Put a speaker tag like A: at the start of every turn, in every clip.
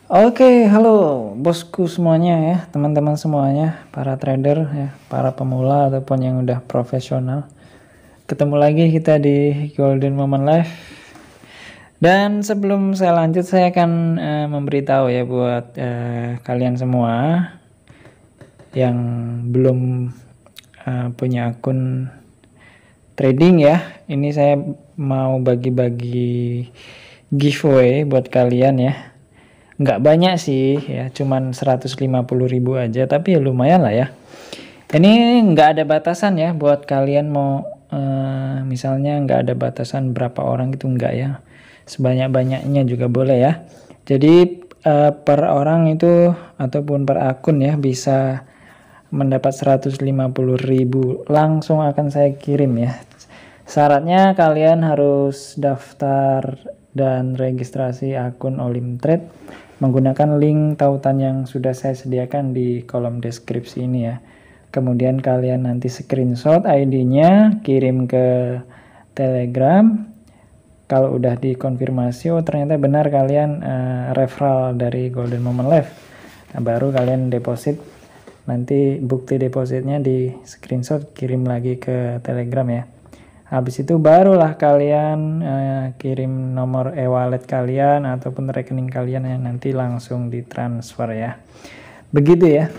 A: Oke, halo bosku semuanya ya, teman-teman semuanya, para trader ya, para pemula ataupun yang udah profesional. Ketemu lagi kita di Golden Moment Live. Dan sebelum saya lanjut, saya akan memberitahu ya buat kalian semua yang belum punya akun trading ya. Ini saya mau bagi-bagi giveaway buat kalian ya. Nggak banyak sih ya, cuman 150.000 aja, tapi ya lumayan lah ya. Ini nggak ada batasan ya buat kalian mau misalnya nggak ada batasan berapa orang gitu, nggak ya, sebanyak-banyaknya juga boleh ya. Jadi per orang itu ataupun per akun ya bisa mendapat 150.000 langsung akan saya kirim ya. Syaratnya kalian harus daftar dan registrasi akun Olim Trade menggunakan link tautan yang sudah saya sediakan di kolom deskripsi ini ya. Kemudian kalian nanti screenshot ID-nya, kirim ke Telegram. Kalau udah dikonfirmasi, oh ternyata benar kalian referral dari Golden Moment Live, nah, baru kalian deposit. Nanti bukti depositnya di screenshot, kirim lagi ke Telegram ya. Habis itu barulah kalian kirim nomor e-wallet kalian ataupun rekening kalian yang nanti langsung ditransfer ya. Begitu ya.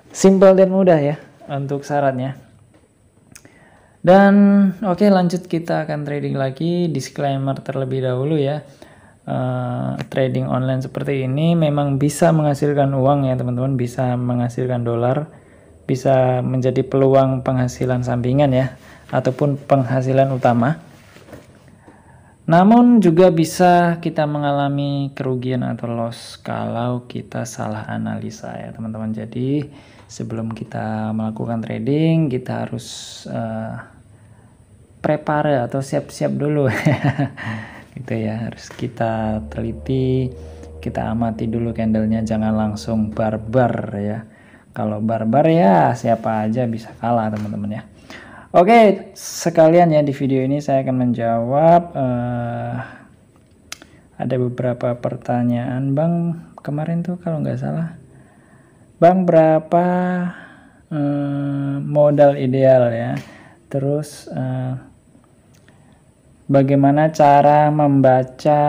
A: Simple dan mudah ya untuk syaratnya. Dan oke, lanjut, kita akan trading lagi. Disclaimer terlebih dahulu ya. Trading online seperti ini memang bisa menghasilkan uang ya teman-teman, bisa menghasilkan dolar, bisa menjadi peluang penghasilan sampingan ya, ataupun penghasilan utama. Namun juga bisa kita mengalami kerugian atau loss kalau kita salah analisa ya teman-teman. Jadi sebelum kita melakukan trading, kita harus prepare atau siap-siap dulu gitu ya. Harus kita teliti, kita amati dulu candlenya, jangan langsung barbar ya. Kalau barbar ya siapa aja bisa kalah teman-teman ya. Oke, sekalian ya di video ini saya akan menjawab ada beberapa pertanyaan. Bang, kemarin tuh kalau nggak salah, Bang berapa modal ideal ya? Terus bagaimana cara membaca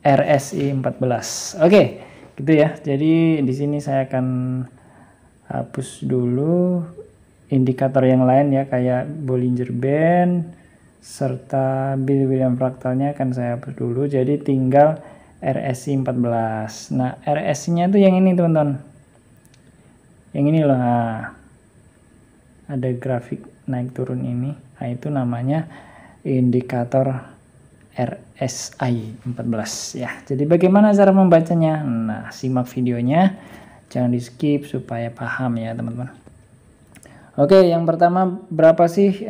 A: RSI 14? Oke, gitu ya. Jadi di sini saya akan hapus dulu indikator yang lain ya, kayak Bollinger Band serta Bill Williams fraktalnya akan saya hapus dulu. Jadi tinggal RSI 14. Nah, RSI-nya tuh yang ini teman-teman. Yang ini loh. Nah, ada grafik naik turun ini. Nah, itu namanya indikator RSI 14 ya. Jadi bagaimana cara membacanya? Nah, simak videonya. Jangan di skip supaya paham ya teman-teman. Oke, yang pertama, berapa sih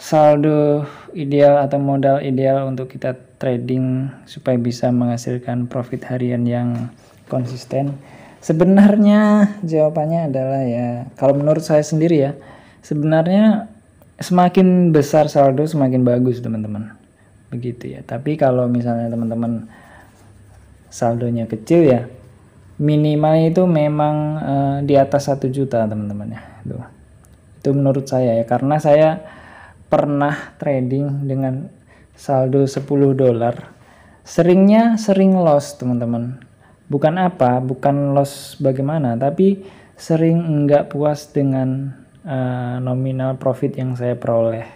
A: saldo ideal atau modal ideal untuk kita trading supaya bisa menghasilkan profit harian yang konsisten? Sebenarnya jawabannya adalah ya, kalau menurut saya sendiri ya, sebenarnya semakin besar saldo semakin bagus teman-teman. Begitu ya. Tapi kalau misalnya teman-teman saldonya kecil ya, minimal itu memang di atas 1 juta teman-teman ya. Itu menurut saya ya, karena saya pernah trading dengan saldo 10 dolar. Seringnya sering loss teman-teman. Bukan loss bagaimana, tapi sering enggak puas dengan nominal profit yang saya peroleh.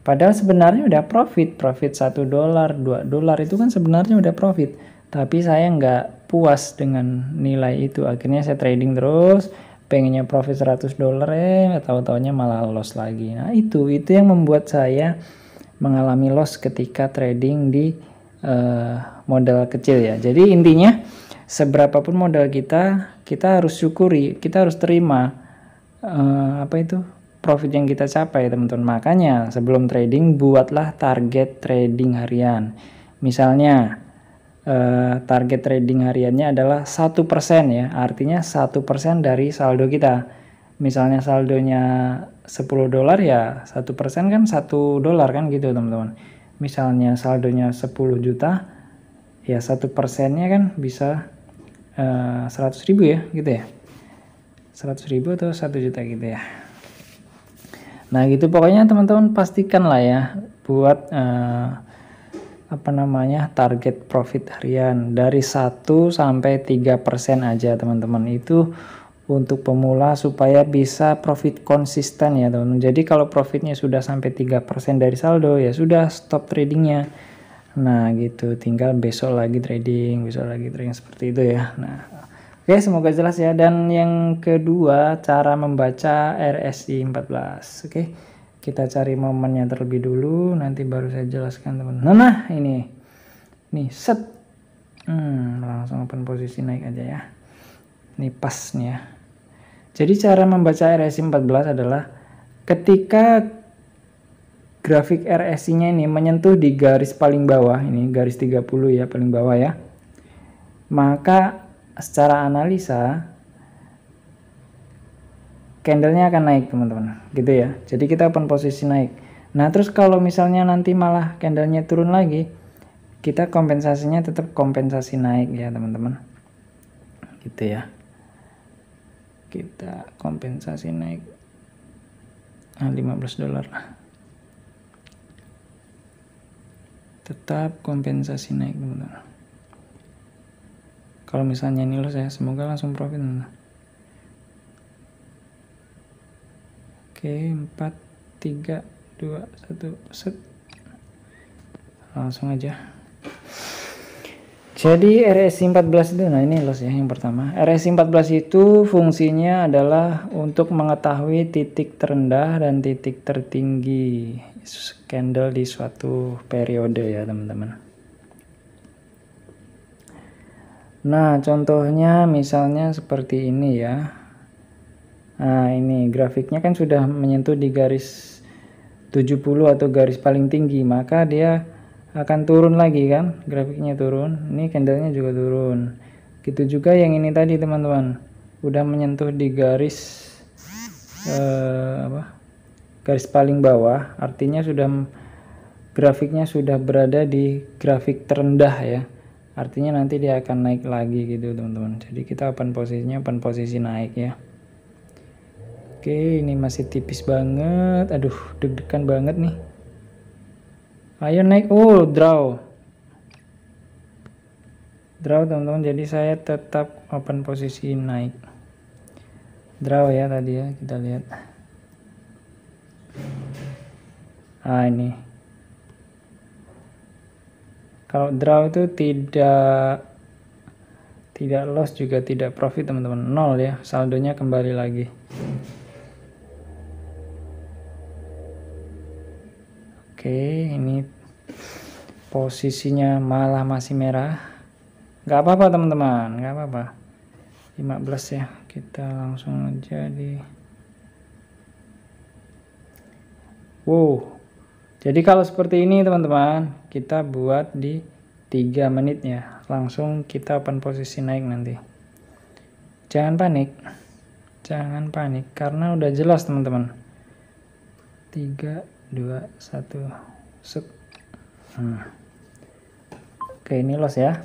A: Padahal sebenarnya udah profit 1 dolar, 2 dolar itu kan sebenarnya udah profit. Tapi saya nggak puas dengan nilai itu. Akhirnya saya trading terus, pengennya profit 100 dolar, tahu-taunya malah loss lagi. Nah itu yang membuat saya mengalami loss ketika trading di modal kecil ya. Jadi intinya seberapapun modal kita harus syukuri, kita harus terima profit yang kita capai teman-teman. Makanya sebelum trading buatlah target trading harian. Misalnya target trading hariannya adalah 1% ya, artinya 1% dari saldo kita. Misalnya saldonya 10 dolar ya 1% kan 1 dolar kan gitu teman-teman. Misalnya saldonya 10 juta ya 1%-nya kan bisa 100.000 ya gitu ya, 100.000 atau 1 juta gitu ya. Nah gitu pokoknya teman-teman pastikan lah ya buat target profit harian dari 1 sampai 3% aja teman-teman, itu untuk pemula supaya bisa profit konsisten ya teman-teman. Jadi kalau profitnya sudah sampai 3% dari saldo ya sudah stop tradingnya. Nah gitu, tinggal besok lagi trading seperti itu ya. Nah oke, semoga jelas ya. Dan yang kedua, cara membaca RSI 14. Oke, kita cari momennya terlebih dulu, nanti baru saya jelaskan teman-teman. Nah ini nih set, langsung open posisi naik aja ya. Ini pas nih ya. Jadi cara membaca RSI 14 adalah ketika grafik RSI-nya ini menyentuh di garis paling bawah, ini garis 30 ya, paling bawah ya. Maka secara analisa candlenya akan naik teman-teman, gitu ya. Jadi kita open posisi naik. Nah terus kalau misalnya nanti malah candlenya turun lagi, kita kompensasinya tetap kompensasi naik ya teman-teman, gitu ya. Kita kompensasi naik $15 lah, tetap kompensasi naik teman-teman. Kalau misalnya ini loss ya, semoga langsung profit teman-teman. Oke, 4 3 2 1 set, langsung aja. Jadi RSI 14 itu, nah ini loss ya yang pertama. RSI 14 itu fungsinya adalah untuk mengetahui titik terendah dan titik tertinggi candle di suatu periode ya teman-teman. Nah contohnya misalnya seperti ini ya. Nah ini grafiknya kan sudah menyentuh di garis 70 atau garis paling tinggi, maka dia akan turun lagi kan, grafiknya turun, ini candlenya juga turun. Gitu juga yang ini tadi teman-teman, udah menyentuh di garis garis paling bawah, artinya sudah grafiknya sudah berada di grafik terendah ya, artinya nanti dia akan naik lagi gitu teman-teman. Jadi kita open posisinya open posisi naik ya. Oke, ini masih tipis banget, aduh deg-degan banget nih. Ayo naik, draw teman-teman. Jadi saya tetap open posisi naik, draw ya tadi ya, kita lihat. Ini kalau draw itu tidak loss juga tidak profit teman-teman, nol ya, saldonya kembali lagi. Oke, ini posisinya malah masih merah. Nggak apa-apa teman-teman, nggak apa-apa. 15 ya, kita langsung aja di. Jadi kalau seperti ini teman-teman, kita buat di 3 menit ya. Langsung kita open posisi naik nanti. Jangan panik, karena udah jelas teman-teman. 3 2 1 set. Oke, ini loss ya.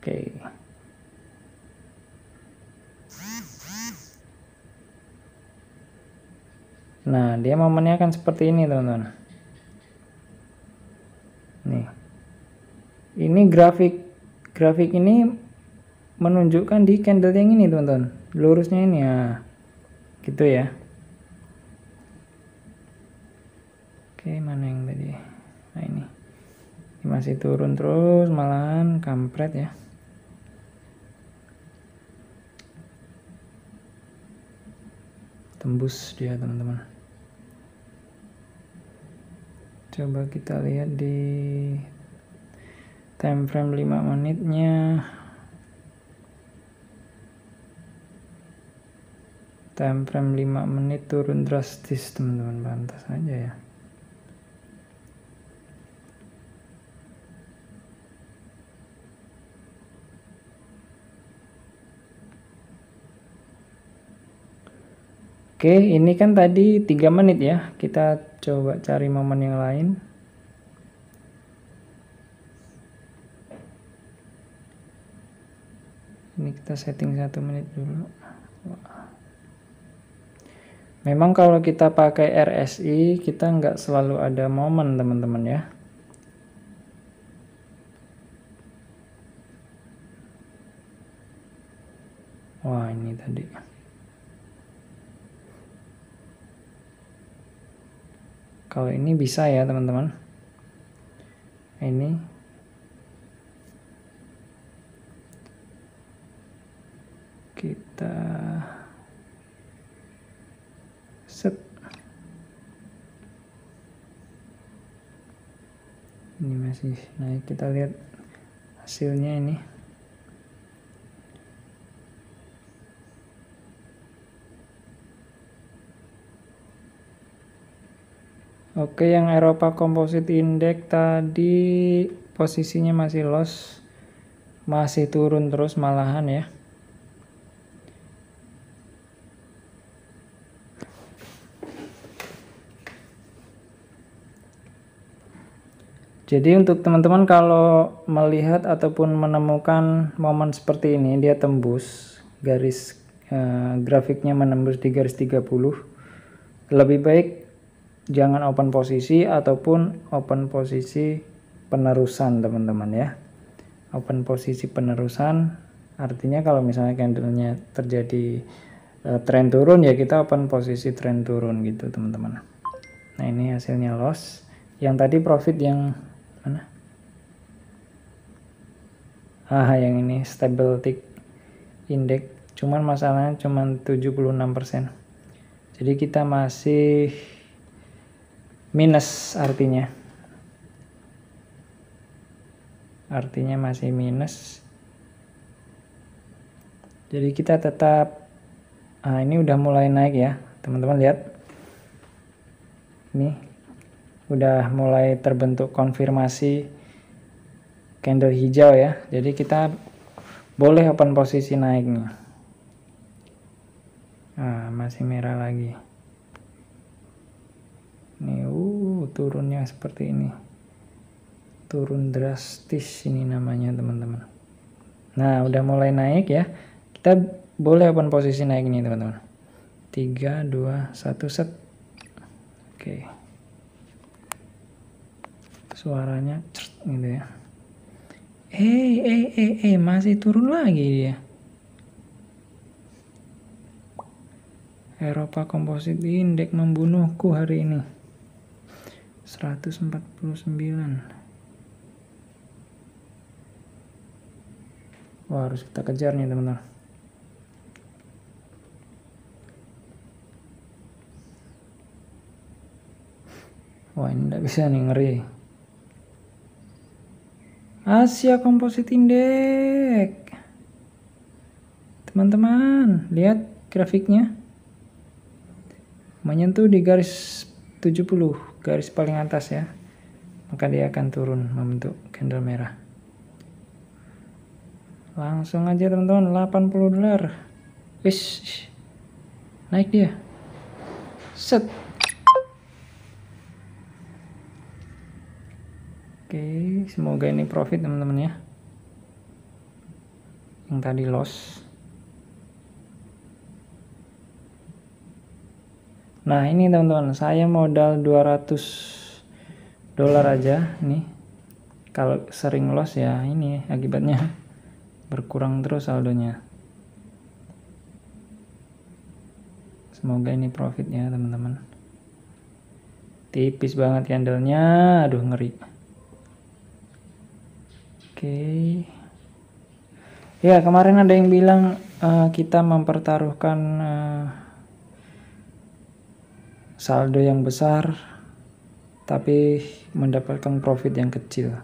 A: Oke. Nah, dia momennya kan seperti ini, teman-teman. Nih. Ini grafik ini menunjukkan di candle yang ini, teman-teman. Lurusnya ini ya. Gitu ya. Oke, mana yang tadi? Nah, ini masih turun terus, malahan kampret ya. Tembus dia, teman-teman. Coba kita lihat di time frame 5 menitnya. Time frame 5 menit turun drastis, teman-teman. Pantas aja ya. Oke, ini kan tadi 3 menit ya. Kita coba cari momen yang lain. Ini kita setting 1 menit dulu. Memang kalau kita pakai RSI kita nggak selalu ada momen teman-teman ya. Wah ini tadi. Kalau ini bisa ya teman-teman. Ini kita set. Ini masih naik, kita lihat hasilnya ini. Oke, yang Eropa Composite Index tadi posisinya masih loss, masih turun terus malahan ya. Jadi untuk teman-teman kalau melihat ataupun menemukan momen seperti ini, dia tembus garis grafiknya menembus di garis 30, lebih baik jangan open posisi ataupun open posisi penerusan teman-teman ya. Open posisi penerusan artinya kalau misalnya candlenya terjadi tren turun ya kita open posisi tren turun gitu teman-teman. Nah ini hasilnya loss. Yang tadi profit yang mana? Yang ini stable tick index, cuman masalahnya cuman 76%. Jadi kita masih minus artinya masih minus. Jadi kita tetap ini udah mulai naik ya teman-teman, lihat ini udah mulai terbentuk konfirmasi candle hijau ya. Jadi kita boleh open posisi naiknya. Masih merah lagi. Nih, turunnya seperti ini. Turun drastis ini namanya teman-teman. Nah, udah mulai naik ya. Kita boleh open posisi naik nih teman-teman. 3, 2, 1 set. Oke. Suaranya gitu ya. Masih turun lagi dia. Eropa Composite Index membunuhku hari ini. 149. Wah, harus kita kejar nih teman-teman. Wah, ini enggak bisa nih, ngeri. Asia Composite Index. Teman-teman, lihat grafiknya. Menyentuh di garis 70, garis paling atas ya. Maka dia akan turun membentuk candle merah. Langsung aja teman-teman, $80. Wis. Naik dia. Set. Oke, semoga ini profit teman-teman ya. Yang tadi loss. Nah, ini teman-teman, saya modal $200 aja nih. Kalau sering loss ya ini akibatnya berkurang terus saldonya. Semoga ini profit ya teman-teman. Tipis banget candlenya, aduh ngeri. Oke. Ya, kemarin ada yang bilang kita mempertaruhkan saldo yang besar tapi mendapatkan profit yang kecil.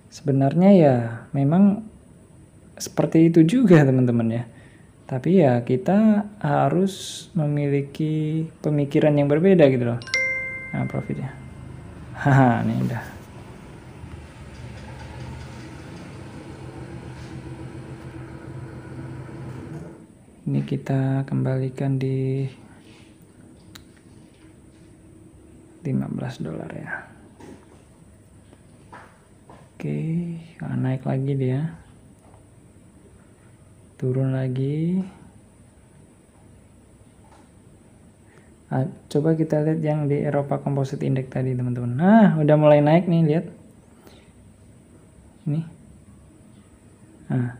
A: Sebenarnya ya memang seperti itu juga teman-teman ya. Tapi ya kita harus memiliki pemikiran yang berbeda gitu loh. Nah, profitnya. Ini udah. Ini kita kembalikan di $15 ya. Oke, naik lagi dia. turun lagi. Coba kita lihat yang di Eropa Composite Index tadi teman-teman. Nah, udah mulai naik nih, lihat. Ini. Nah.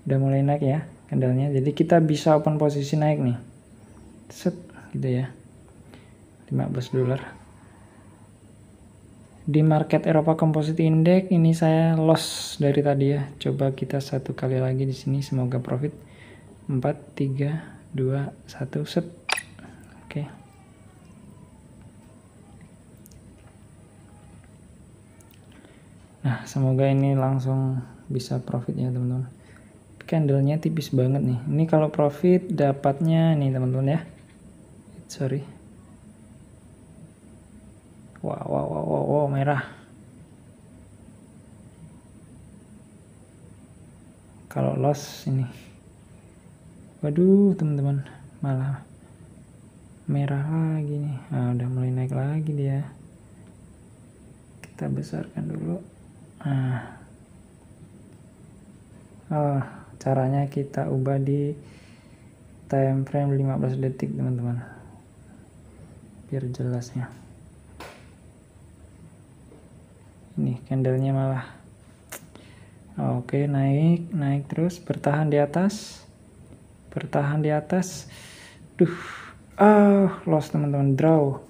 A: Udah mulai naik ya candlenya. Jadi kita bisa open posisi naik nih. Set gitu ya. 15 dolar. Di market Eropa Composite Index ini saya loss dari tadi ya. Coba kita satu kali lagi di sini, semoga profit. 4 3 2 1 set. Oke. Nah, semoga ini langsung bisa profit ya teman-teman. Candlenya tipis banget nih. Ini kalau profit dapatnya nih teman-teman ya. Sorry. Wow, merah. Kalau loss ini. Waduh teman-teman, malah merah lagi nih. Nah, udah mulai naik lagi dia. Kita besarkan dulu. Nah. Oh, caranya kita ubah di time frame 15 detik teman-teman. Biar jelas ya. Ini candlenya malah. Oke, naik terus, bertahan di atas. Loss teman-teman, draw.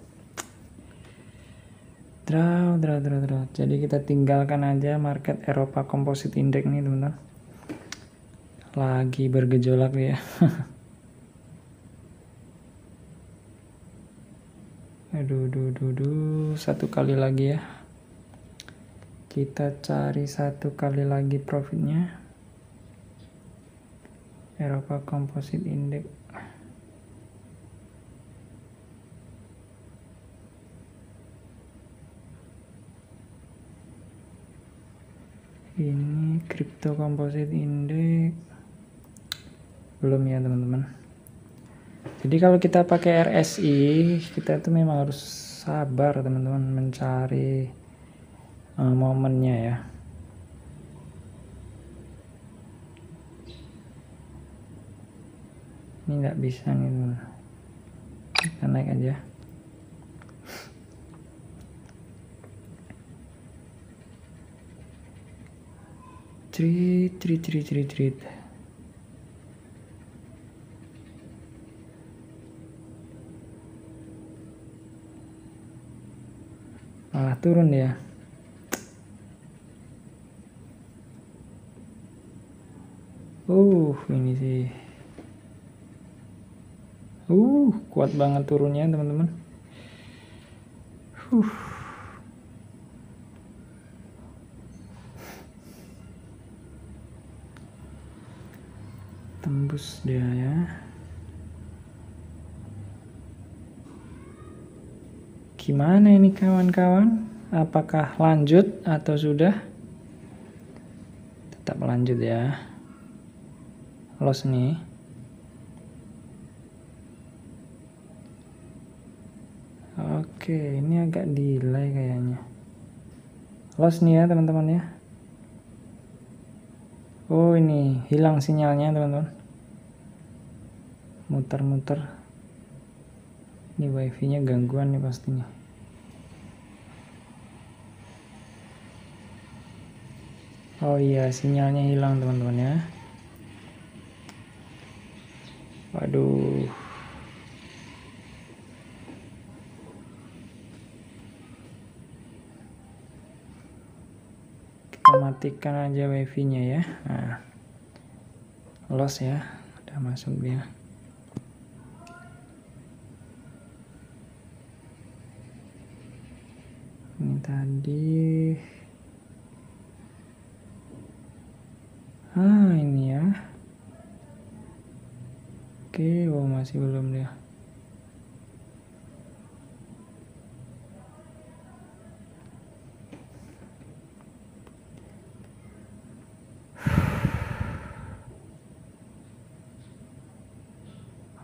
A: Jadi kita tinggalkan aja market Eropa Composite Index nih teman-teman. Lagi bergejolak ya. Aduh, satu kali lagi ya. Kita cari satu kali lagi profitnya. Eropa Composite Index. Ini Crypto Composite Index. Belum ya teman-teman. Jadi kalau kita pakai RSI, kita tuh memang harus sabar teman-teman mencari momennya ya. Ini nggak bisa nih teman. Kita naik aja. Treat. Malah turun ya. Ini sih. Kuat banget turunnya teman-teman. Tembus dia ya. Gimana ini kawan-kawan? Apakah lanjut atau sudah? Tetap lanjut ya. Loss nih. Oke, ini agak delay kayaknya. Loss nih ya teman-teman ya. Oh, ini hilang sinyalnya teman-teman. Muter-muter. Ini wifi-nya gangguan nih pastinya. Oh iya, sinyalnya hilang teman-teman ya. Waduh. Kita matikan aja wifi-nya ya. Nah. Loss ya. Udah masuk dia. Ini tadi. Ini ya. Oke, masih belum dia.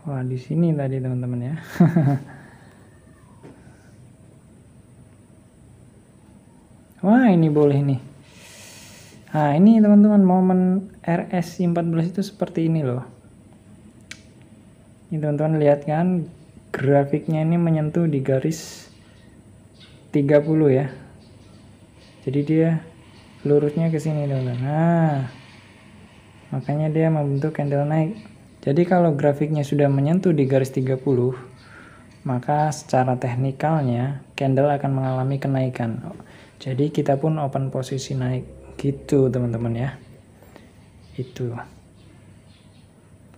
A: Wah, di sini tadi teman-teman ya. Wah, ini boleh nih. Nah ini teman-teman, momen RSI 14 itu seperti ini loh. Ini teman-teman lihat kan, grafiknya ini menyentuh di garis 30 ya. Jadi dia lurusnya ke sini teman-teman. Nah, makanya dia membentuk candle naik. Jadi kalau grafiknya sudah menyentuh di garis 30, maka secara teknikalnya candle akan mengalami kenaikan. Jadi kita pun open posisi naik gitu teman-teman ya. Itu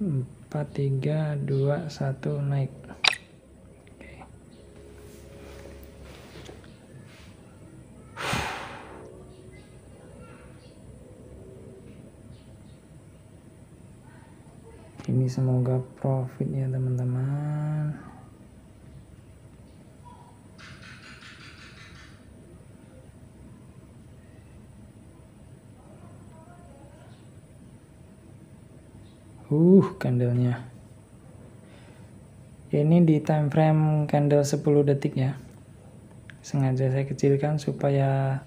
A: 4, 3, 2, 1 naik. Oke. Ini semoga profit ya teman-teman. Candlenya. Ini di time frame candle 10 detik ya. Sengaja saya kecilkan supaya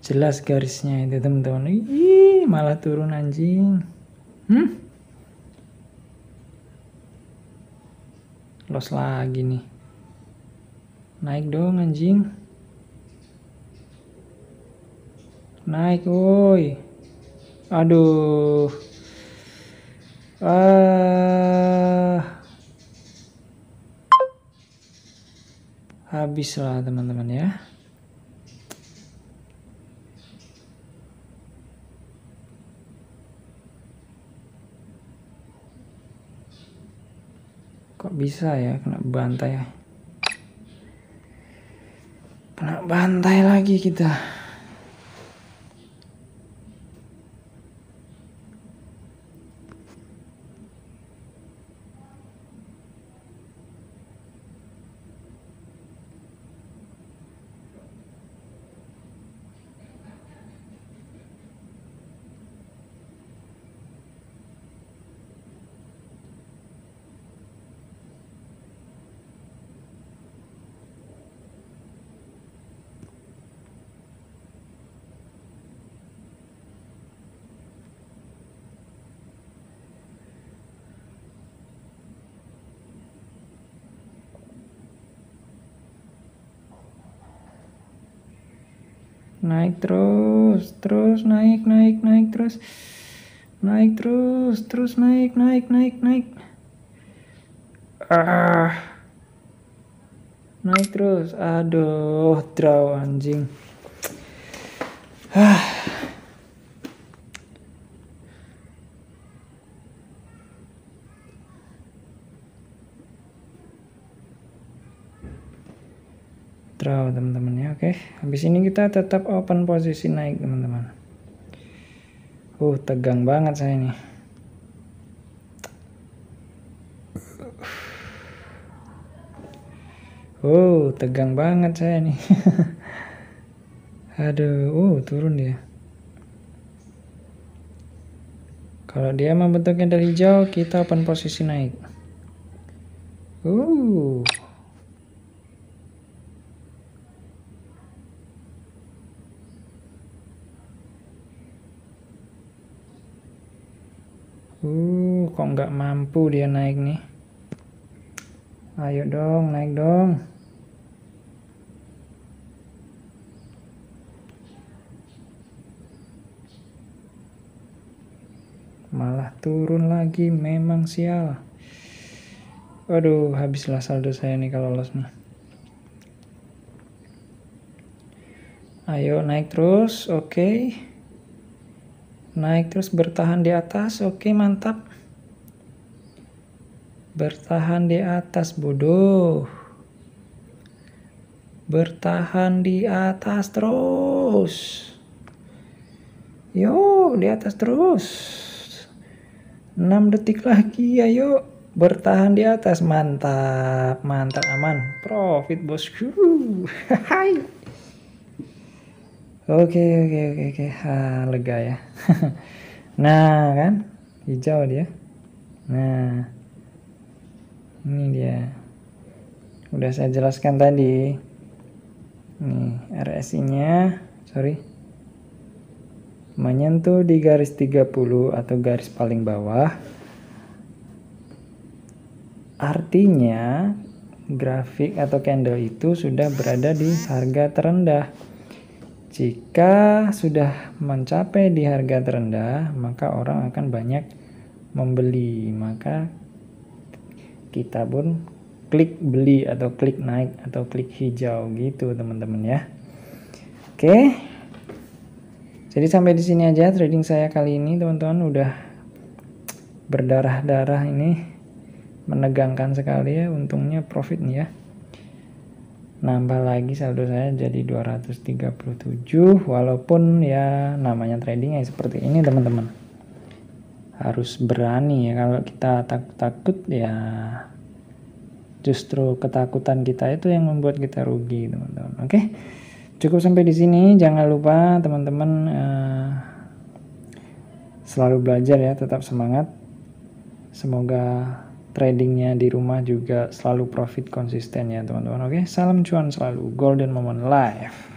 A: jelas garisnya itu teman-teman. Ih, malah turun anjing. Loss lagi nih. Naik dong anjing. Naik woi. Aduh. Habis lah teman-teman ya. Kok bisa ya kena bantai? Kena bantai lagi kita. Naik terus naik terus. Naik terus naik. Naik terus. Aduh, draw anjing. Draw teman-teman ya. Oke, habis ini kita tetap open posisi naik teman-teman. Tegang banget saya nih. Tegang banget saya nih. Aduh, turun dia. Kalau dia membentuk candle hijau, kita open posisi naik. Kok nggak mampu dia naik nih. Ayo dong, naik dong. Malah turun lagi, memang sial. Aduh, habislah saldo saya nih kalau loss nih. Ayo naik terus, oke. Naik terus, bertahan di atas, oke, mantap. Bertahan di atas, bodoh. Bertahan di atas terus. Yo, di atas terus. 6 detik lagi, ayo. Bertahan di atas, mantap, aman. Profit bosku. Hai. Oke. Lega ya. Nah, kan? Hijau dia. Nah. Ini dia. Udah saya jelaskan tadi. Nih, RSI-nya, sorry. menyentuh di garis 30 atau garis paling bawah, artinya grafik atau candle itu sudah berada di harga terendah. Jika sudah mencapai di harga terendah, maka orang akan banyak membeli. Maka kita pun klik beli atau klik naik atau klik hijau gitu teman-teman ya. Oke. Jadi sampai di sini aja trading saya kali ini teman-teman, udah berdarah-darah ini, menegangkan sekali ya. Untungnya profit nih ya. Nambah lagi saldo saya jadi 237, walaupun ya namanya trading ya seperti ini teman-teman. Harus berani ya, kalau kita takut-takut ya justru ketakutan kita itu yang membuat kita rugi teman-teman. Oke. Cukup sampai di sini. Jangan lupa teman-teman selalu belajar ya, tetap semangat. Semoga tradingnya di rumah juga selalu profit konsisten ya teman-teman. Oke, salam cuan selalu, Golden Moment Life.